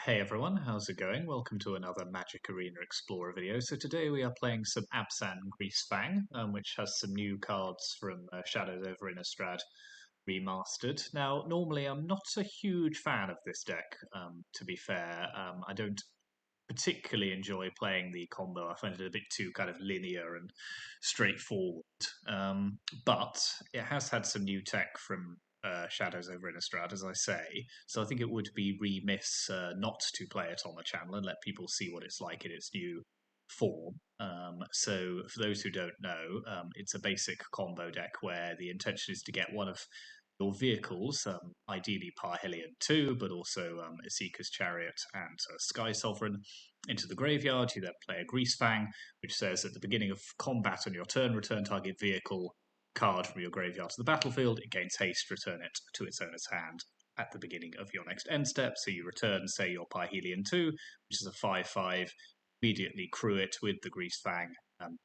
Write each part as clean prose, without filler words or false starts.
Hey everyone, how's it going? Welcome to another Magic Arena Explorer video. So today we are playing some Abzan Greasefang, which has some new cards from Shadows Over Innistrad Remastered. Now, normally I'm not a huge fan of this deck, to be fair. I don't particularly enjoy playing the combo. I find it a bit too kind of linear and straightforward. But it has had some new tech from Shadows Over Innistrad, as I say. So I think it would be remiss not to play it on the channel and let people see what it's like in its new form. So for those who don't know, it's a basic combo deck where the intention is to get one of your vehicles, ideally Parhelion 2, but also a Seeker's Chariot and Sky Sovereign, into the graveyard. You then play a Greasefang, which says at the beginning of combat on your turn, return target vehicle card from your graveyard to the battlefield. It gains haste, return it to its owner's hand at the beginning of your next end step. So you return, say, your Parhelion 2, which is a 5/5, immediately crew it with the Greasefang,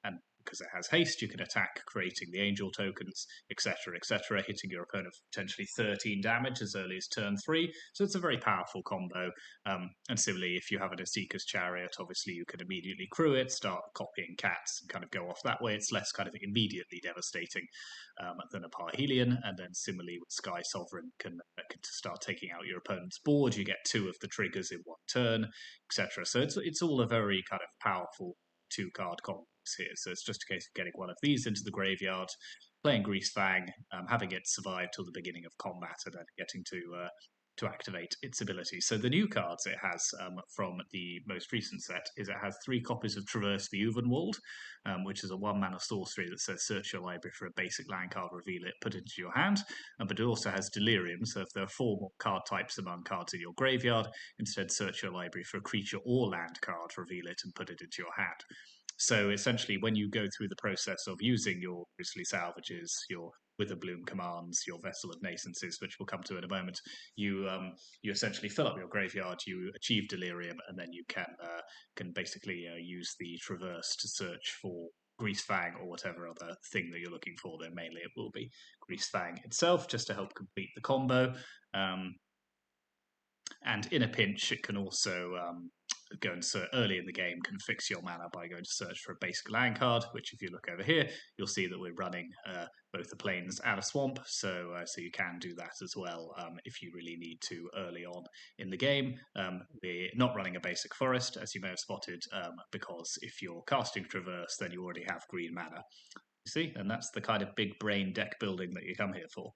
and because it has haste, you can attack, creating the angel tokens, etc., hitting your opponent for potentially 13 damage as early as turn 3. So it's a very powerful combo. And similarly, if you have a Seeker's Chariot, obviously you can immediately crew it, start copying cats, and kind of go off that way. It's less kind of immediately devastating than a Parhelion. And then similarly with Sky Sovereign, can start taking out your opponent's board. You get 2 of the triggers in one turn, etc. So it's all a very kind of powerful 2-card combo here. So it's just a case of getting one of these into the graveyard, playing Greasefang, having it survive till the beginning of combat, and then getting to activate its ability. So the new cards it has from the most recent set is it has 3 copies of Traverse the Ulvenwald, which is a 1-mana sorcery that says search your library for a basic land card, reveal it, put it into your hand. But it also has Delirium, so if there are 4 more card types among cards in your graveyard, instead search your library for a creature or land card, reveal it, and put it into your hand. So essentially, when you go through the process of using your Grisly Salvages, your Witherbloom commands, your Vessel of Nascences, which we'll come to in a moment, you essentially fill up your graveyard, you achieve Delirium, and then you can basically use the Traverse to search for Greasefang or whatever other thing that you're looking for. There mainly it will be Greasefang itself, just to help complete the combo. And in a pinch, it can also go and search early in the game, can fix your mana by going to search for a basic land card, which if you look over here, you'll see that we're running both the plains and a swamp, so you can do that as well if you really need to early on in the game. We're not running a basic forest, as you may have spotted, because if you're casting Traverse, then you already have green mana. You see, and that's the kind of big brain deck building that you come here for.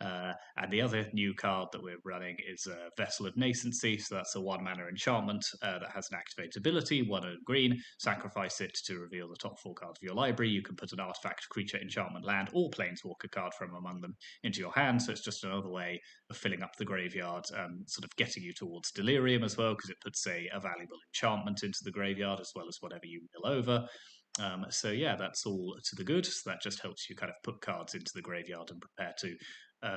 And the other new card that we're running is Vessel of Nascency, so that's a 1-mana enchantment that has an activated ability, 1 and green, sacrifice it to reveal the top 4 cards of your library. You can put an artifact, creature, enchantment, land, or planeswalker card from among them into your hand, so it's just another way of filling up the graveyard, sort of getting you towards Delirium as well, because it puts a valuable enchantment into the graveyard, as well as whatever you mill over. So yeah, that's all to the good. So that just helps you kind of put cards into the graveyard and prepare to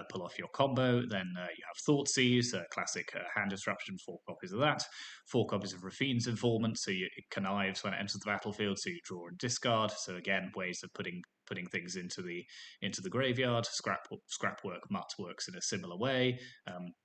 pull off your combo. Then you have Thoughtseize, classic hand disruption, 4 copies of that. 4 copies of Rafine's Informant, so it connives when it enters the battlefield, so you draw and discard. So again, ways of putting things into the graveyard. Scrapwork Mutt works in a similar way.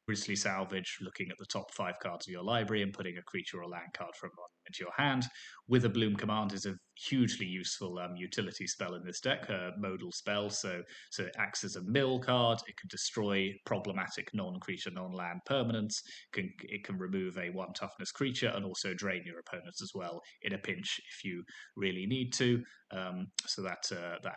Grisly Salvage, looking at the top 5 cards of your library and putting a creature or land card from one into your hand. Witherbloom Command is a hugely useful utility spell in this deck, a modal spell, so it acts as a mill card. It can destroy problematic non-creature, non-land permanents. It can remove a 1 toughness creature and also drain your opponents as well in a pinch if you really need to. So that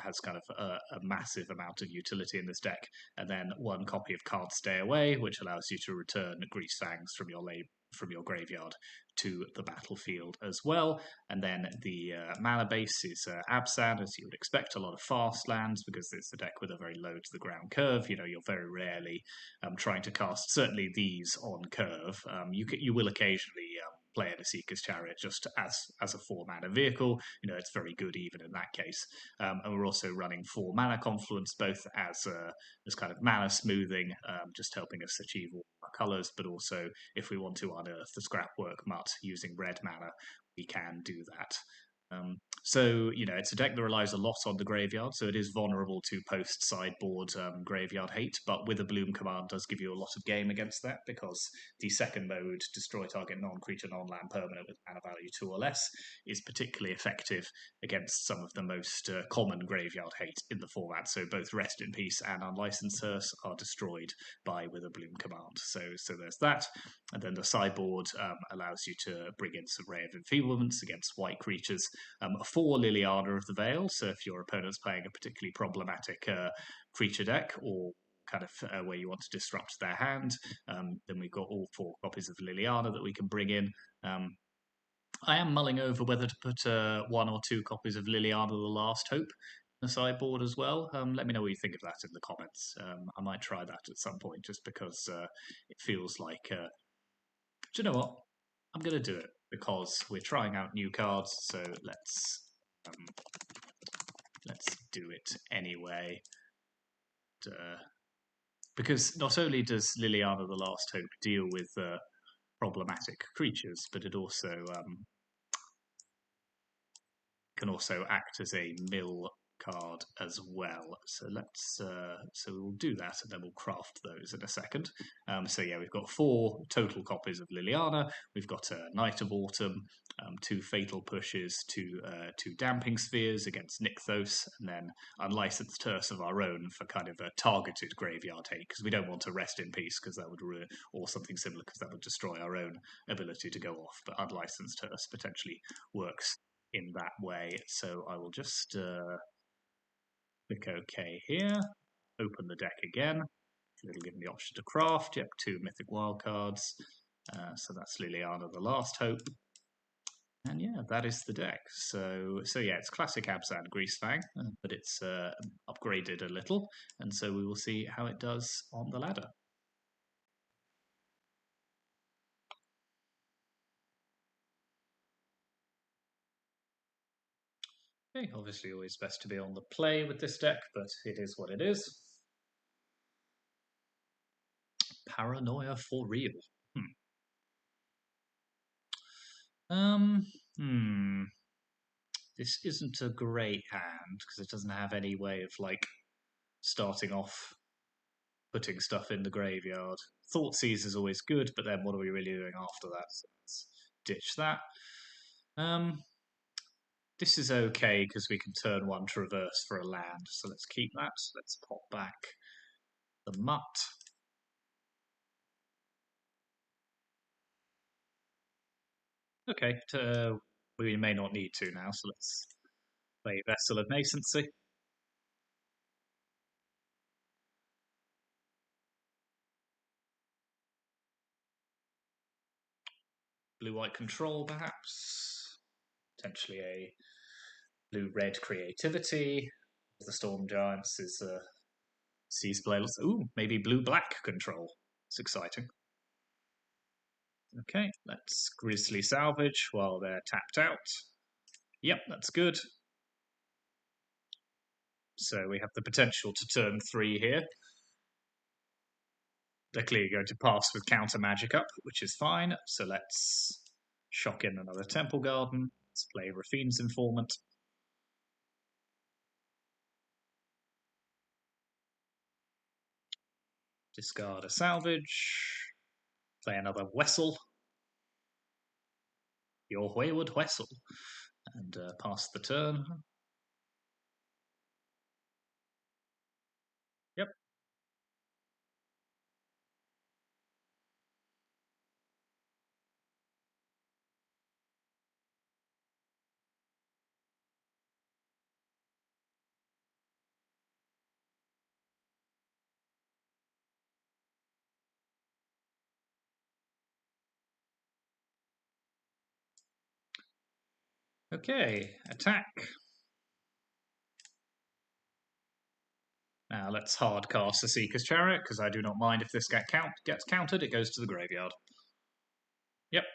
has kind of a massive amount of utility in this deck. And then 1 copy of Card Stay Away, which allows you to return Greasefangs from your graveyard to the battlefield as well. And then the mana base is Abzan, as you would expect, a lot of fast lands, because it's a deck with a very low to the ground curve. You're very rarely trying to cast certainly these on curve. You will occasionally play in a Seeker's Chariot just as a 4-mana vehicle. It's very good even in that case. And we're also running 4 mana Confluence, both as kind of mana smoothing, just helping us achieve all our colours, but also if we want to unearth the Scrapwork Mutt using red mana, we can do that. So, it's a deck that relies a lot on the graveyard, so it is vulnerable to post-sideboard graveyard hate, but with a Bloom command does give you a lot of game against that, because the second mode, destroy target non-creature, non-land permanent with mana value 2 or less, is particularly effective against some of the most common graveyard hate in the format, so both Rest in Peace and Unlicensed Hearse are destroyed by with a Bloom command. So there's that, and then the sideboard allows you to bring in some Ray of Enfeeblements against white creatures, for Liliana of the Veil. So if your opponent's playing a particularly problematic creature deck, or kind of where you want to disrupt their hand, then we've got all 4 copies of Liliana that we can bring in. I am mulling over whether to put 1 or 2 copies of Liliana the Last Hope in the sideboard as well. Let me know what you think of that in the comments. I might try that at some point, just because it feels like... do you know what? I'm going to do it, because we're trying out new cards, so let's do it anyway. Because not only does Liliana the Last Hope deal with problematic creatures, but it also can also act as a mill card as well. So let's so we'll do that, and then we'll craft those in a second. So yeah, we've got 4 total copies of Liliana. We've got a Knight of Autumn, 2 Fatal Pushes, 2 Damping Spheres against Nykthos, and then Unlicensed Hearse of our own for kind of a targeted graveyard hate, because we don't want to Rest in Peace, because that would ruin, or something similar, because that would destroy our own ability to go off. But Unlicensed Hearse potentially works in that way. So I will just click OK here, open the deck again. It'll give me the option to craft. Yep, 2 Mythic Wildcards. So that's Liliana the Last Hope. And yeah, that is the deck. So yeah, it's classic Abzan Greasefang, but it's upgraded a little, and so we will see how it does on the ladder. Okay, obviously always best to be on the play with this deck, but it is what it is. Paranoia for real. This isn't a great hand, because it doesn't have any way of, like, starting off putting stuff in the graveyard. Thoughtseize is always good, but then what are we really doing after that? So let's ditch that. This is okay, because we can turn 1 to reverse for a land, so let's keep that. Let's pop back the Mutt. Okay, we may not need to now, so let's play Vessel of Nascency. Blue-white control, perhaps. Potentially a blue-red creativity. The Storm Giants is Seas Players. Ooh, maybe blue-black control. It's exciting. Okay, let's Grizzly Salvage while they're tapped out. Yep, that's good. So we have the potential to turn 3 here. They're clearly going to pass with counter magic up, which is fine. So let's shock in another Temple Garden. Let's play Rafine's Informant. Discard a salvage. Play another Wessel. Your Wayward Wessel. And pass the turn. Yep. Okay, attack. Now let's hard cast the Seeker's Chariot, because I do not mind if this gets countered, it goes to the graveyard. Yep.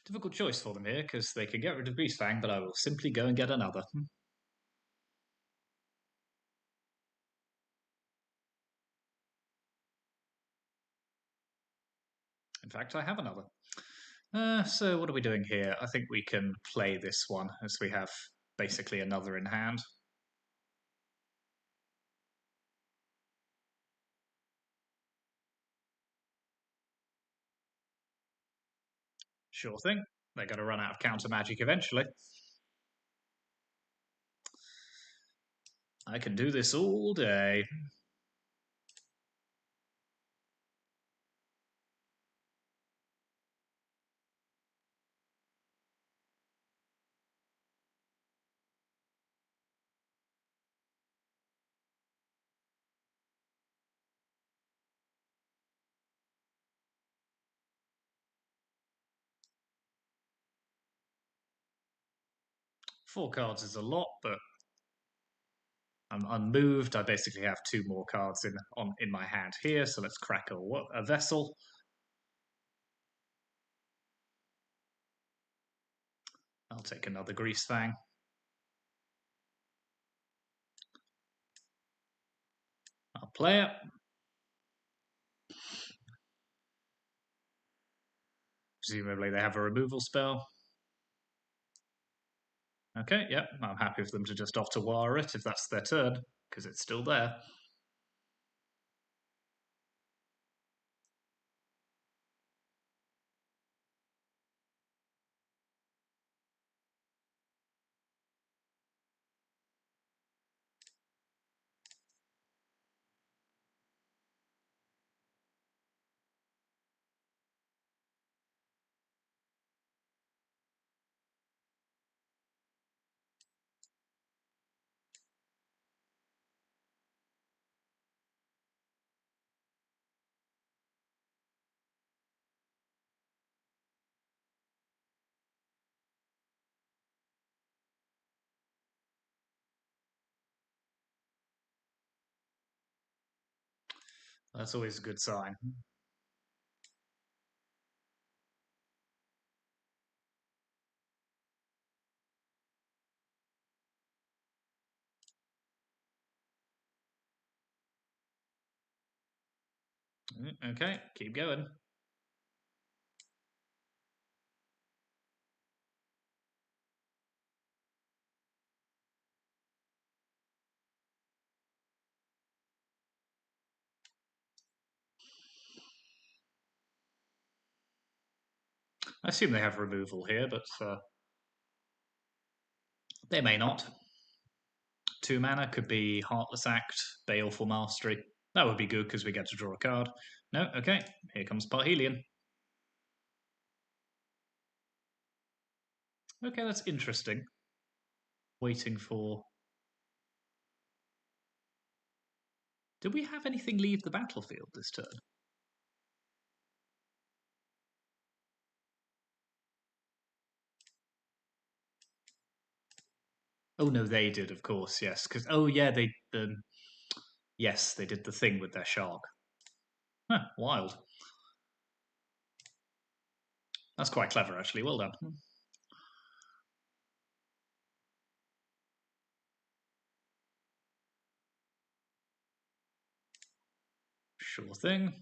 Difficult choice for them here, because they can get rid of Greasefang, but I will simply go and get another. In fact, I have another. So what are we doing here? I think we can play this one, as we have basically another in hand. Sure thing. They're going to run out of counter magic eventually. I can do this all day. Four cards is a lot, but I'm unmoved. I basically have two more cards in my hand here, so let's crack a vessel. I'll take another Greasefang. I'll play it. Presumably they have a removal spell. Okay, yep, I'm happy for them to just Ottawara it if that's their turn, because it's still there. That's always a good sign. Okay, keep going. I assume they have removal here, but they may not. 2 mana could be Heartless Act, Baleful Mastery. That would be good because we get to draw a card. No, okay, here comes Parhelion. Okay, that's interesting. Waiting for... Did we have anything leave the battlefield this turn? Oh no, they did, of course, yes. Because yeah, yes, they did the thing with their shark. Huh, wild. That's quite clever, actually. Well done. Sure thing.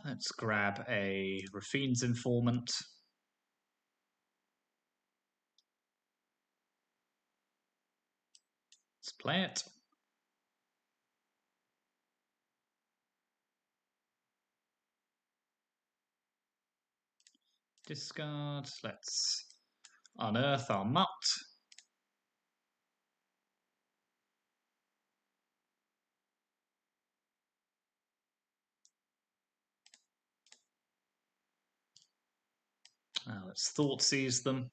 Let's grab a Rafine's Informant. Let's play it. Discard. Let's unearth our mutt. Let's Thoughtseize them.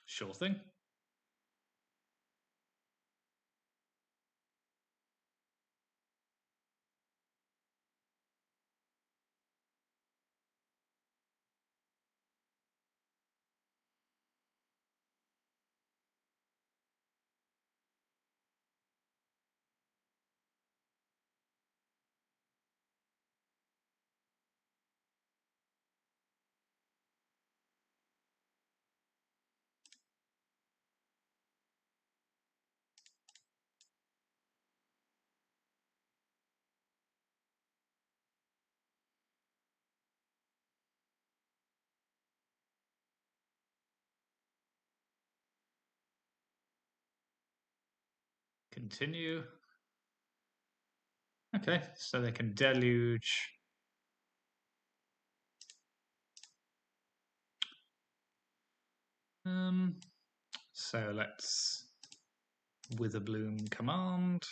Sure thing. Continue. Okay, so they can deluge. So let's Witherbloom command.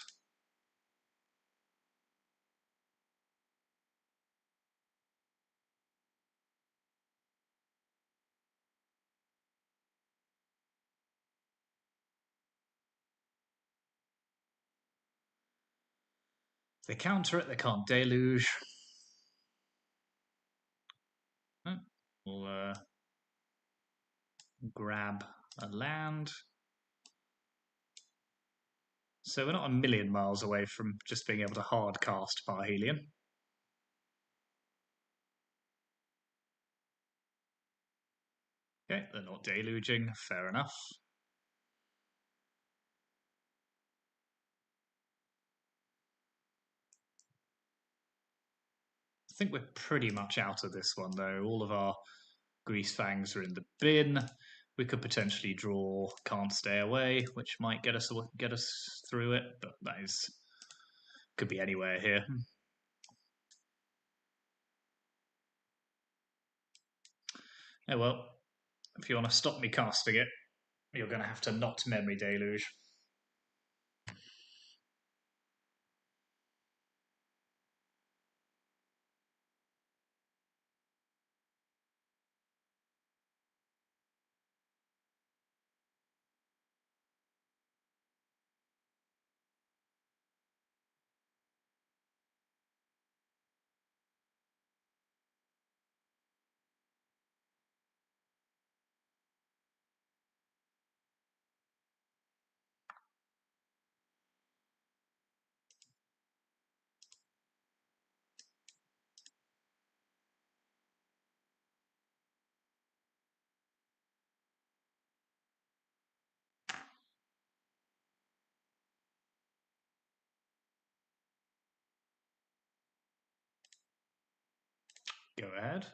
If they counter it, they can't deluge. We'll grab a land. So we're not a million miles away from just being able to hard cast Parhelion. Okay, they're not deluging, fair enough. I think we're pretty much out of this one though. All of our Greasefangs are in the bin. We could potentially draw Can't Stay Away, which might get us through it, but that could be anywhere here. Oh well, if you want to stop me casting it, you're going to have to not Memory Deluge. Go ahead.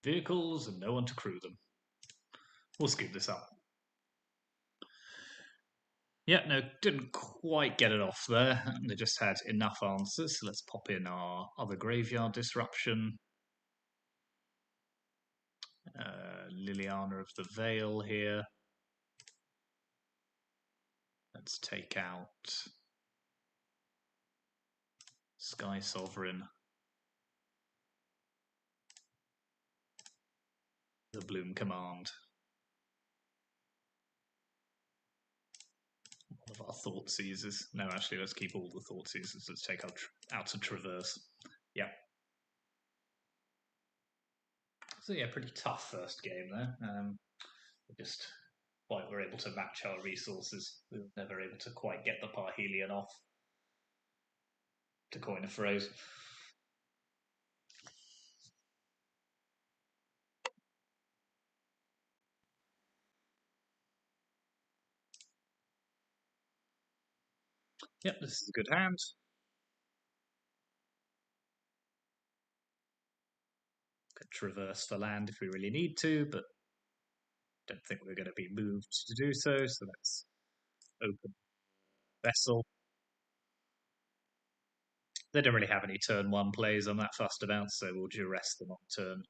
Vehicles and no one to crew them. We'll scoop this up. Yeah, no, didn't quite get it off there. They just had enough answers. So let's pop in our other graveyard disruption. Liliana of the Vale here. Let's take out Sky Sovereign. The Bloom command. One of our Thought Seizers. No, actually, let's keep all the Thought Seizers. Let's take out a Traverse. Yeah. So yeah, pretty tough first game there. Just quite were able to match our resources. We were never able to quite get the Parhelion off, to coin a phrase. Yep, this is a good hand. Could traverse for land if we really need to, but don't think we're going to be moved to do so, so let's open Vessel. They don't really have any turn 1 plays I'm that fussed about, so we'll duress them on turn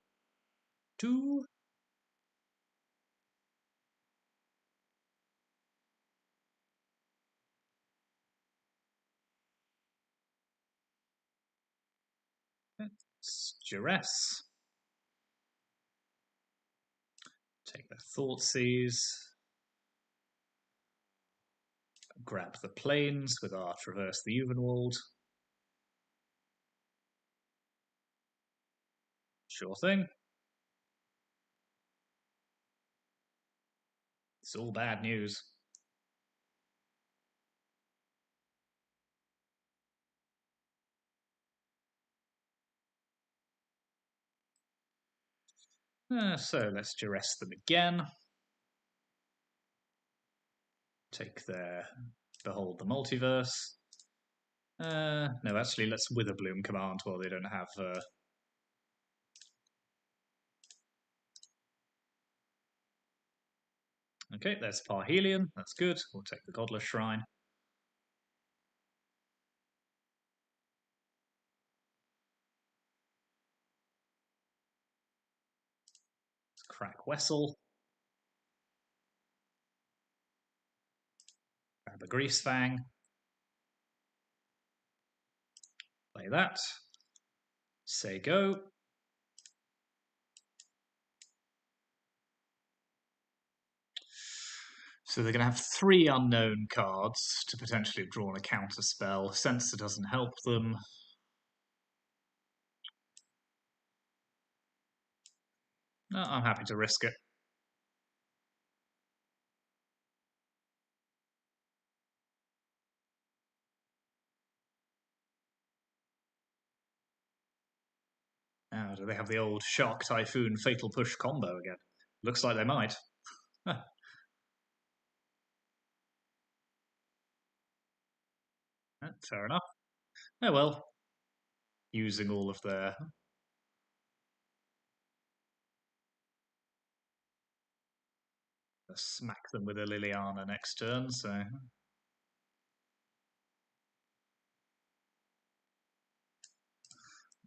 2. Let's duress. Take the Thoughtseize. Grab the plains with our Traverse the Ulvenwald. Sure thing. It's all bad news. So let's duress them again. Take their Behold the Multiverse. No, actually, let's Witherbloom command while they don't have... Okay, there's Parhelion. That's good. We'll take the Godless Shrine. Let's crack Wessel. Grab a Greasefang. Play that. Say go. So they're going to have 3 unknown cards to potentially have drawn a counter spell. Censor doesn't help them. No, I'm happy to risk it. Now, do they have the old Shark Typhoon Fatal Push combo again? Looks like they might. Fair enough. Oh well. Using all of their... Smack them with a Liliana next turn, so...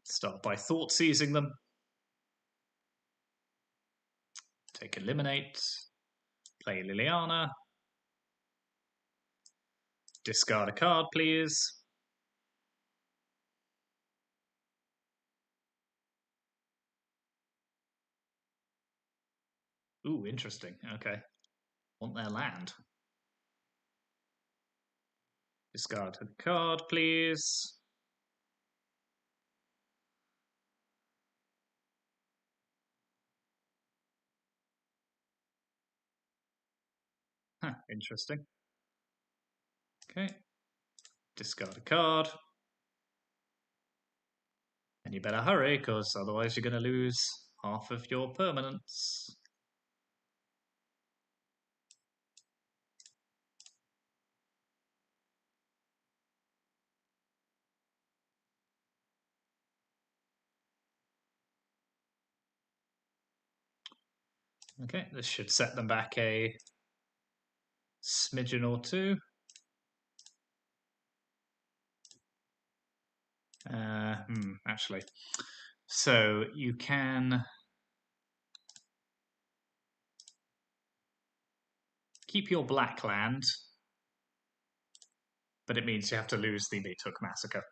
Start by thought seizing them. Take Eliminate. Play Liliana. Discard a card, please. Ooh, interesting. Okay. Want their land. Discard a card, please. Huh, interesting. Okay. Discard a card. And you better hurry, because otherwise you're going to lose half of your permanents. Okay, this should set them back a smidgen or two. Actually. So you can keep your black land, but it means you have to lose the Meathook Massacre.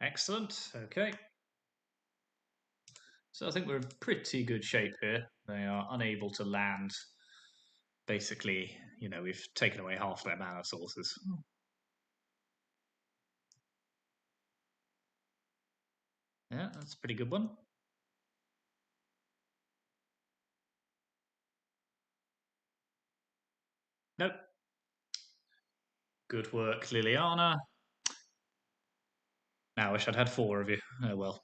Excellent, okay. So I think we're in pretty good shape here. They are unable to land. Basically, you know, we've taken away half their mana sources. Yeah, that's a pretty good one. Nope. Good work, Liliana. Now I wish I'd had 4 of you. Oh well.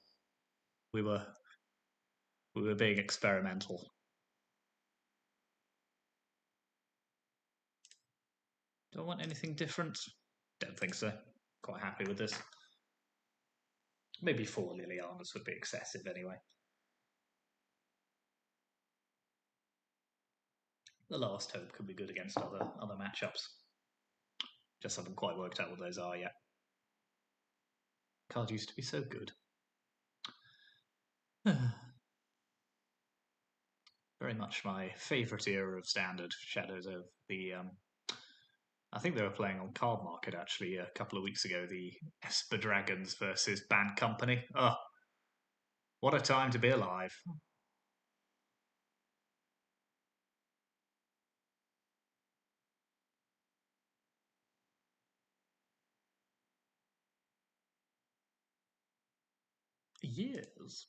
We were being experimental. Do I want anything different? Don't think so. Quite happy with this. Maybe 4 Lilianas would be excessive anyway. The Last Hope could be good against other matchups. Just haven't quite worked out what those are yet. Card used to be so good. Very much my favourite era of Standard, Shadows of the... I think they were playing on Card Market actually a couple of weeks ago, the Esper Dragons versus Band Company. Oh, what a time to be alive. years.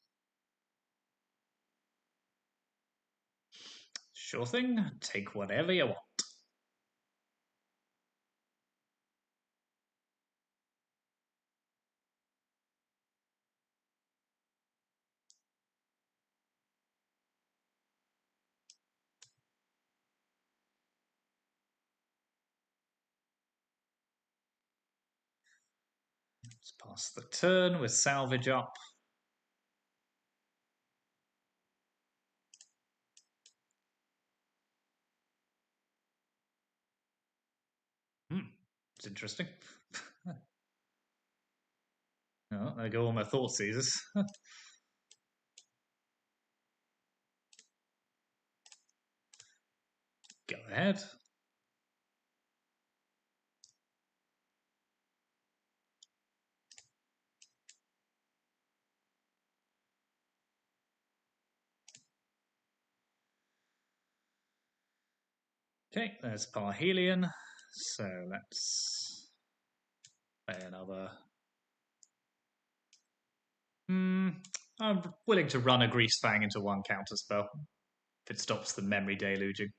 Sure thing, take whatever you want. Let's pass the turn with salvage up. It's interesting. Oh, there go all my thought seizers. Go ahead. Okay, there's Parhelion. So let's play another. I'm willing to run a Greasefang into one counterspell if it stops the memory deluging.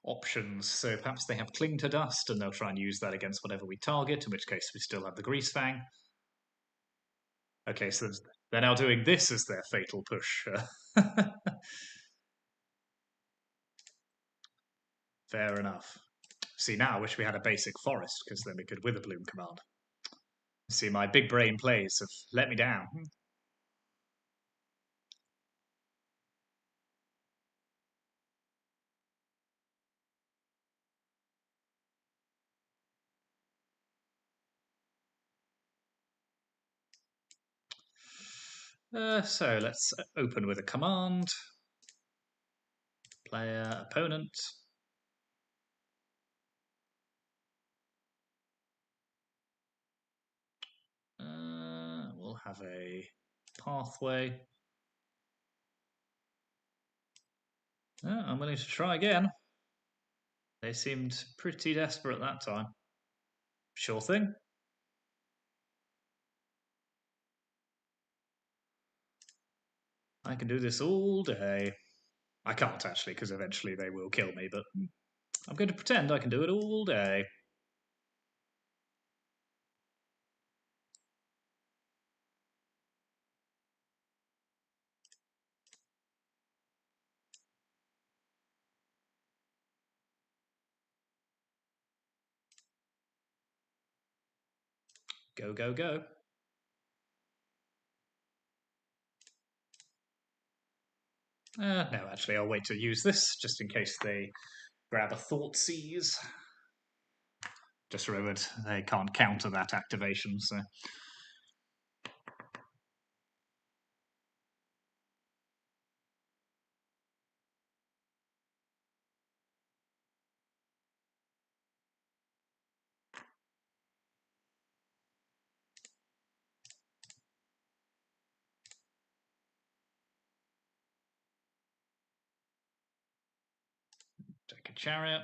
Options. So perhaps they have Cling to Dust and they'll try and use that against whatever we target, in which case we still have the Greasefang. Okay, so they're now doing this as their fatal push. Fair enough. See, now I wish we had a basic forest, because then we could Witherbloom command. See, my big brain plays have let me down. So let's open with a command. Player, opponent. We'll have a pathway. I'm willing to try again. They seemed pretty desperate that time. Sure thing. I can do this all day. I can't actually, because eventually they will kill me, but I'm going to pretend I can do it all day. Go, go, go. No, actually, I'll wait to use this, just in case they grab a Thought Seize. Just remembered they can't counter that activation, so... Take a Chariot.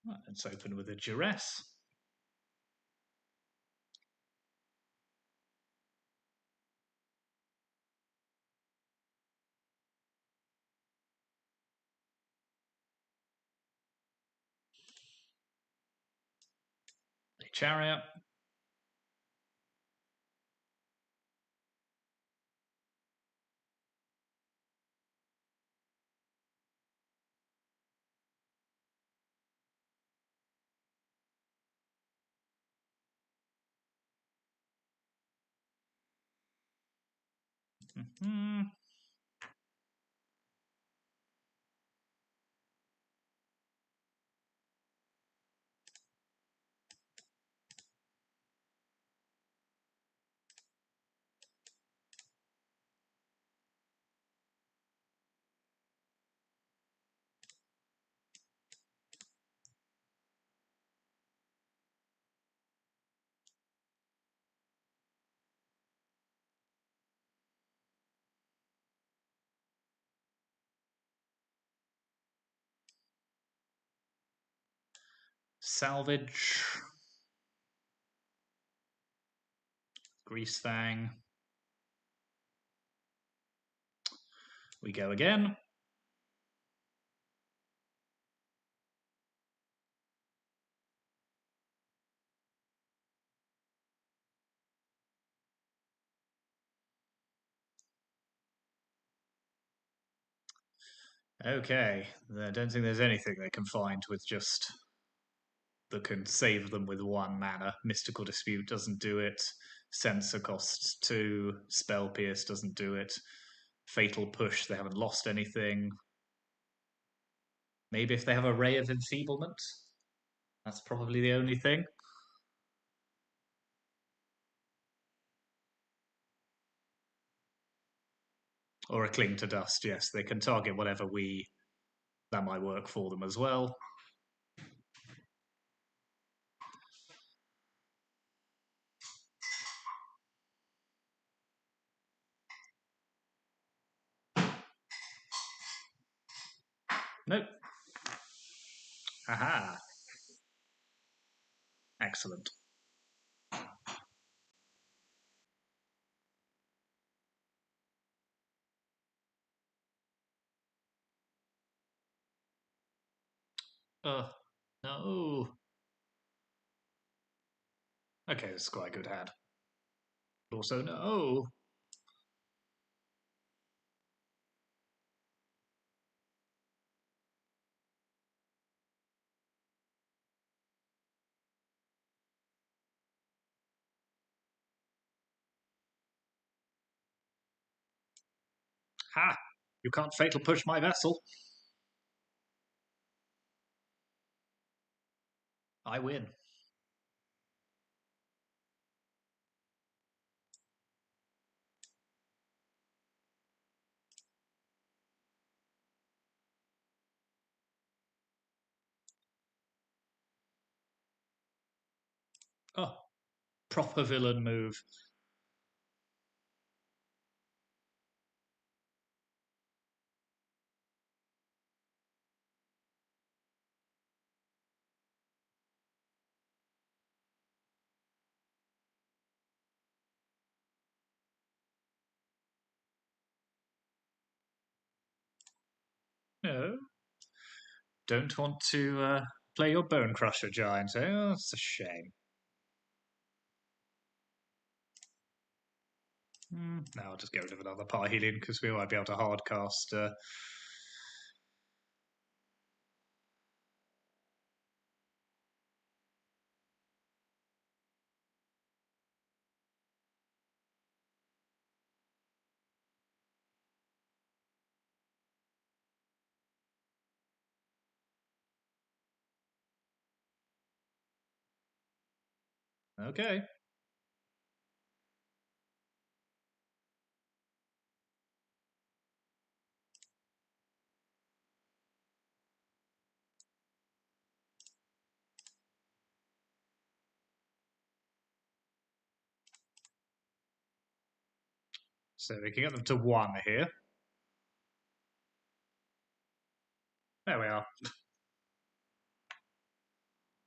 Right, let's open with a Duress. A Chariot. Salvage. Greasefang. We go again. Okay, I don't think there's anything they can find with just that can save them with 1 mana. Mystical Dispute doesn't do it. Censor costs 2. Spell Pierce doesn't do it. Fatal Push, they haven't lost anything. Maybe if they have a Ray of Enfeeblement, that's probably the only thing. Or a Cling to Dust, yes. They can target whatever we... That might work for them as well. Nope. Aha. Excellent. No. Okay, this is quite a good hand. Also, no. Ha! You can't Fatal Push my vessel. I win. Oh, proper villain move. No. Don't want to play your Bone Crusher Giant, eh? Oh, it's a shame. Now I'll just get rid of another Parhelion because we might be able to hardcast. Okay. So we can get them to 1 here. There we are.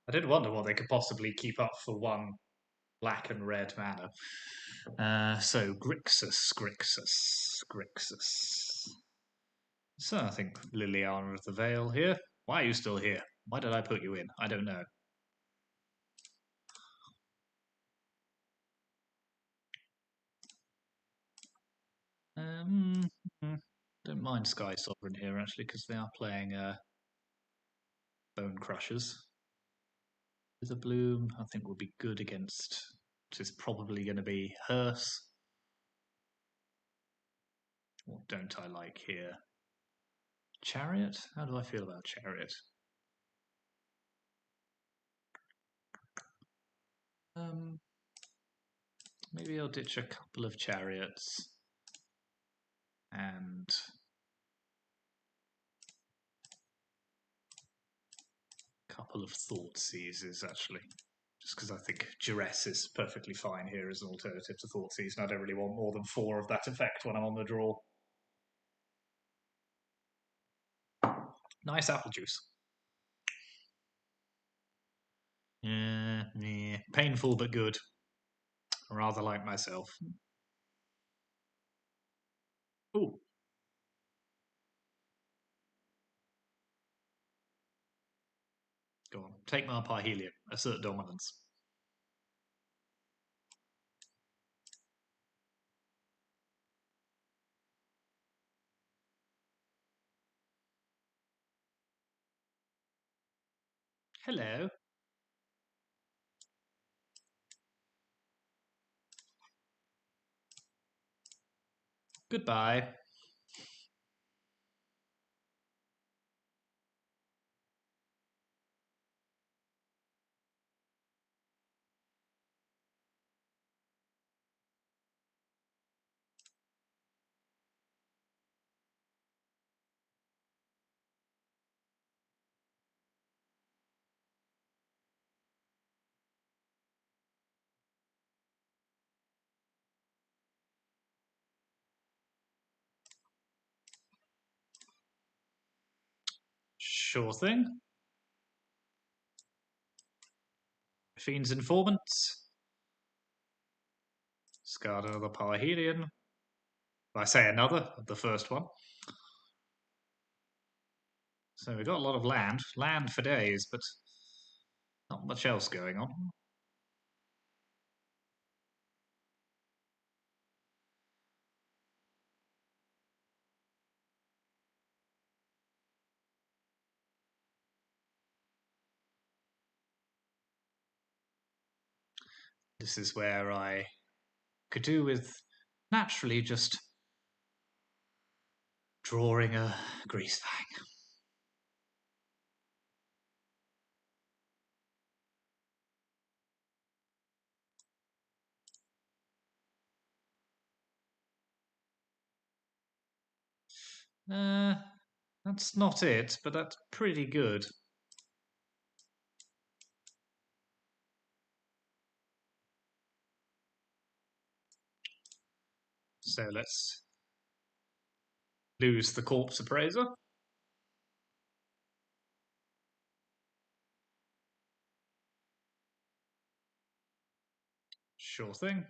I did wonder what they could possibly keep up for 1 black and red mana. So Grixis. So I think Liliana of the Veil here. Why are you still here? Why did I put you in? I don't know. Don't mind Sky Sovereign here actually because they are playing Bone Crushers. With a Bloom, I think will be good against. Which is probably going to be Hearse. What don't I like here? Chariot? How do I feel about Chariot? Maybe I'll ditch a couple of Chariots and a couple of Thought Seizes actually. Just because I think Duress is perfectly fine here as an alternative to Thought Seize, and I don't really want more than 4 of that effect when I'm on the draw. Nice apple juice. Painful but good. Rather like myself. Ooh. Go on. Take my Parhelion. Assert dominance. Hello. Goodbye. Sure thing. Fiend's Informants. Discard another Parhelion. I say another, the first one. So we've got a lot of land. Land for days, but not much else going on. This is where I could do with naturally just drawing a Greasefang. That's not it, but that's pretty good. So let's lose the Corpse Appraiser. Sure thing.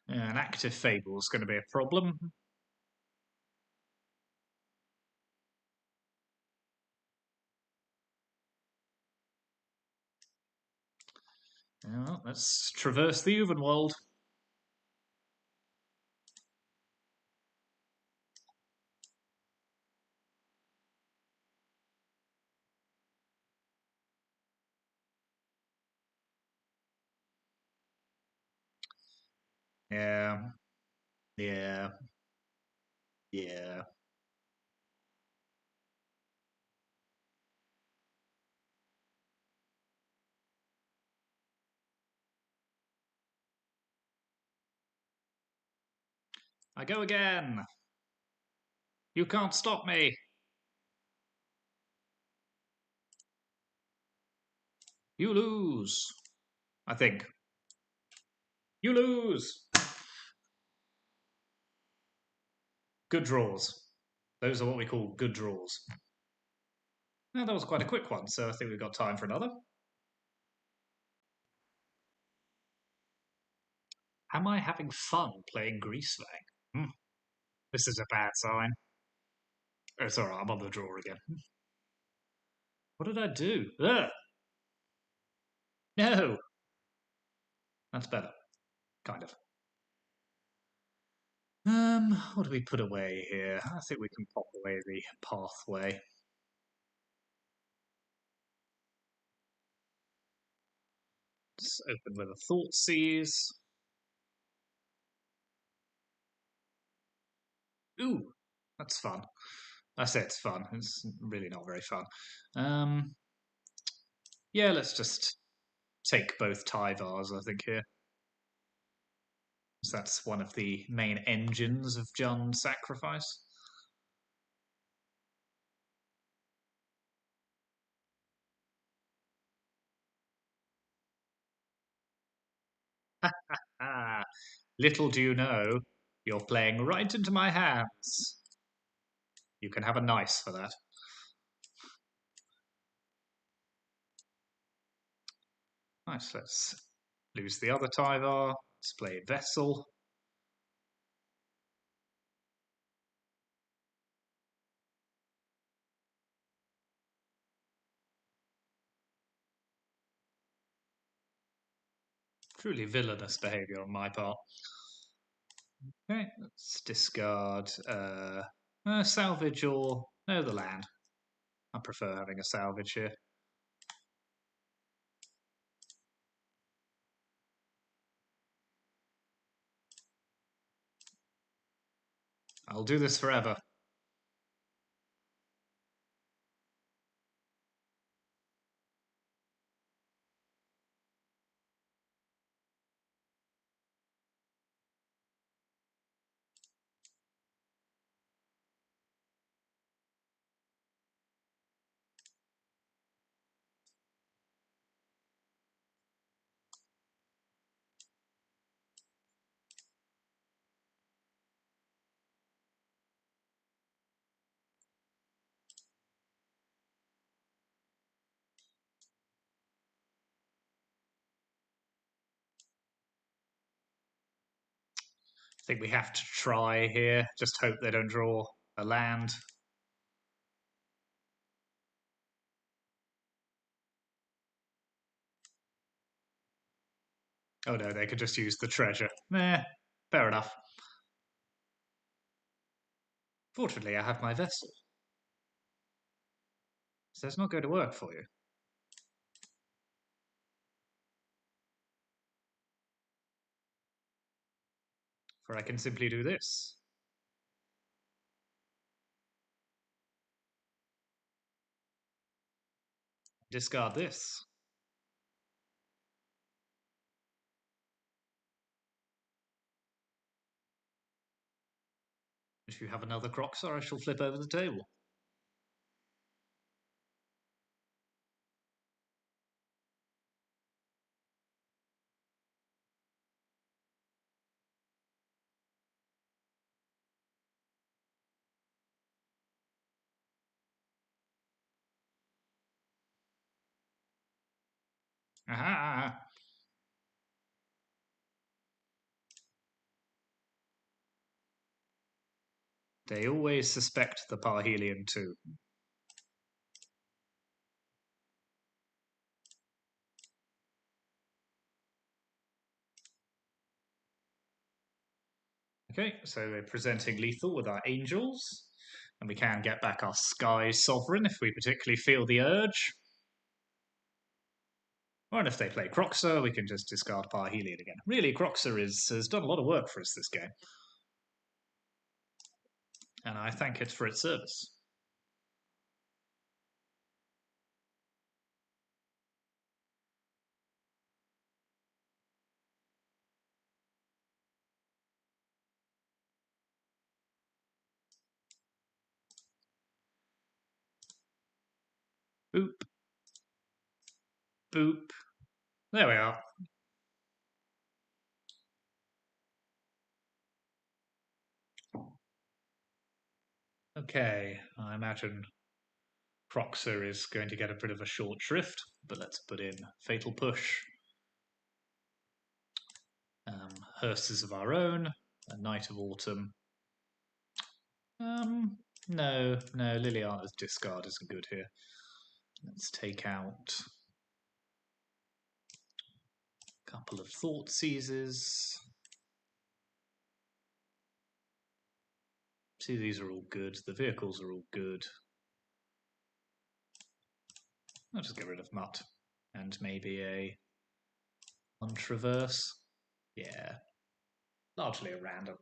An active Fable is going to be a problem. Well, let's traverse the Ulvenwald. Yeah. Yeah. Yeah. I go again. You can't stop me. You lose. I think. You lose. Good draws. Those are what we call good draws. Now, that was quite a quick one, so I think we've got time for another. Am I having fun playing Greasefang? This is a bad sign. It's alright, I'm on the draw again. What did I do? Ugh. No! That's better. Kind of. What do we put away here? I think we can pop away the pathway. Let's open with a Thoughtseize. Ooh, that's fun. I say it's fun. It's really not very fun. Yeah, let's just take both Tyvars, I think, here. So that's one of the main engines of John's sacrifice. Ah, little do you know, you're playing right into my hands. You can have a nice for that. Nice, let's lose the other Tyvar. Let's play Vessel. Truly villainous behaviour on my part. Okay, let's discard salvage or no, the land. I prefer having a salvage here. I'll do this forever. I think we have to try here. Just hope they don't draw a land. Oh no, they could just use the treasure. Fair enough. Fortunately, I have my vessel. So it's not going to work for you. For I can simply do this. Discard this. If you have another Croxar, I shall flip over the table. Aha! They always suspect the Parhelion too. Okay, so we're presenting lethal with our angels, and we can get back our Sky Sovereign if we particularly feel the urge. Or if they play Croxer, we can just discard Parhelion again. Really, Croxer has done a lot of work for us this game, and I thank it for its service. Boop. Boop. There we are. Okay, I imagine Croxer is going to get a bit of a short shrift, but let's put in Fatal Push. Hearses of our own, a Knight of Autumn. No, Liliana's discard isn't good here. Let's take out a couple of Thought Seizes. See, these are all good. The vehicles are all good. I'll just get rid of Mutt and maybe a Untraverse. Yeah, largely a random.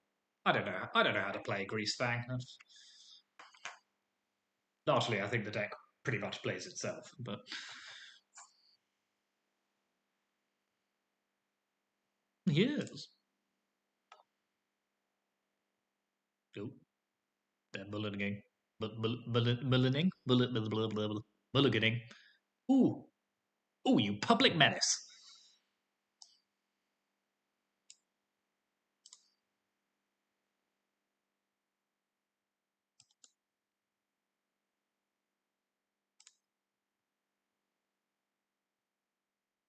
I don't know how to play Greasefang. Largely, I think the deck pretty much plays itself, but yes. Oh, they're mulliganing. Mulliganing. Ooh, you public menace.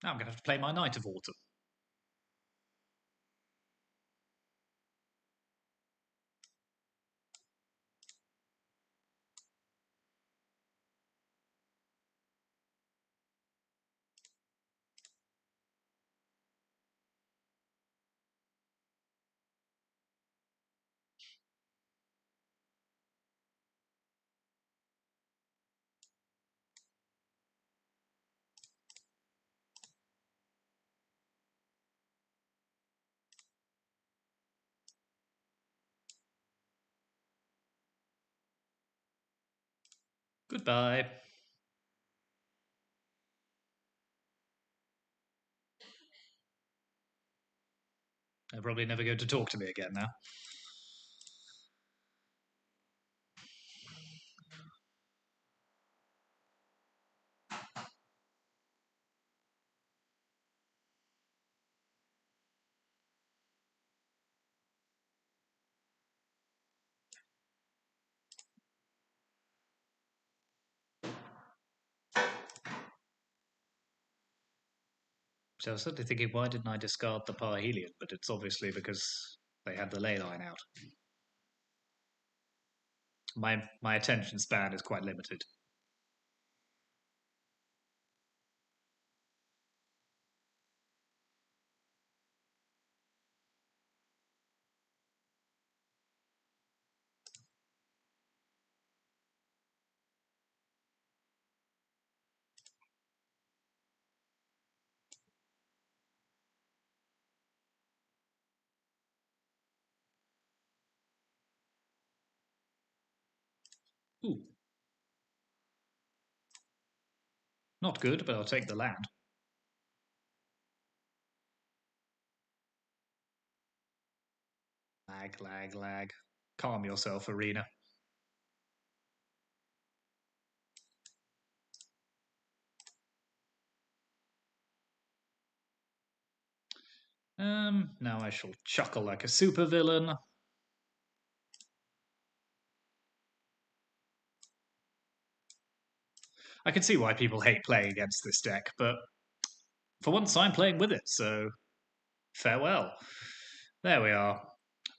Now I'm going to have to play my Knight of Autumn. Goodbye. They're probably never going to talk to me again now. So I was suddenly thinking, why didn't I discard the Parhelion? But it's obviously because they had the ley line out. My attention span is quite limited. Ooh. Not good, but I'll take the land. Lag, lag, lag. Calm yourself, Arena. Now I shall chuckle like a supervillain. I can see why people hate playing against this deck, but for once I'm playing with it, so farewell. There we are.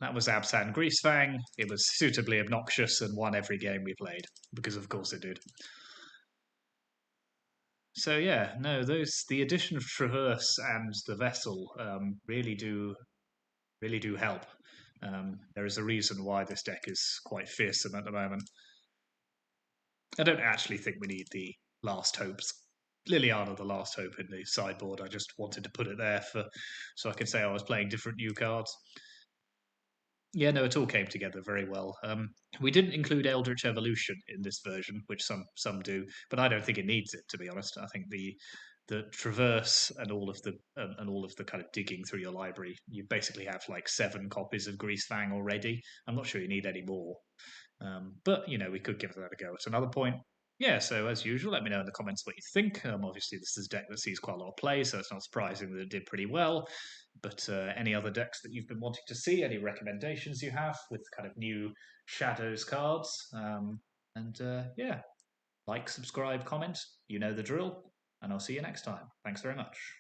That was Abzan Greasefang. It was suitably obnoxious and won every game we played, because of course it did. So yeah, no, the addition of Traverse and the Vessel really do help. There is a reason why this deck is quite fearsome at the moment. I don't actually think we need the Last Hopes. Liliana, the Last Hope in the sideboard. I just wanted to put it there so I can say I was playing different new cards. Yeah, no, it all came together very well. We didn't include Eldritch Evolution in this version, which some do, but I don't think it needs it, to be honest. I think the traverse and all of the kind of digging through your library, you basically have like 7 copies of Greasefang already. I'm not sure you need any more. But we could give that a go at another point. Yeah, so as usual, let me know in the comments what you think. Obviously, this is a deck that sees quite a lot of play, so it's not surprising that it did pretty well. But any other decks that you've been wanting to see, any recommendations you have with kind of new Shadows cards, yeah, like, subscribe, comment, you know the drill, and I'll see you next time. Thanks very much.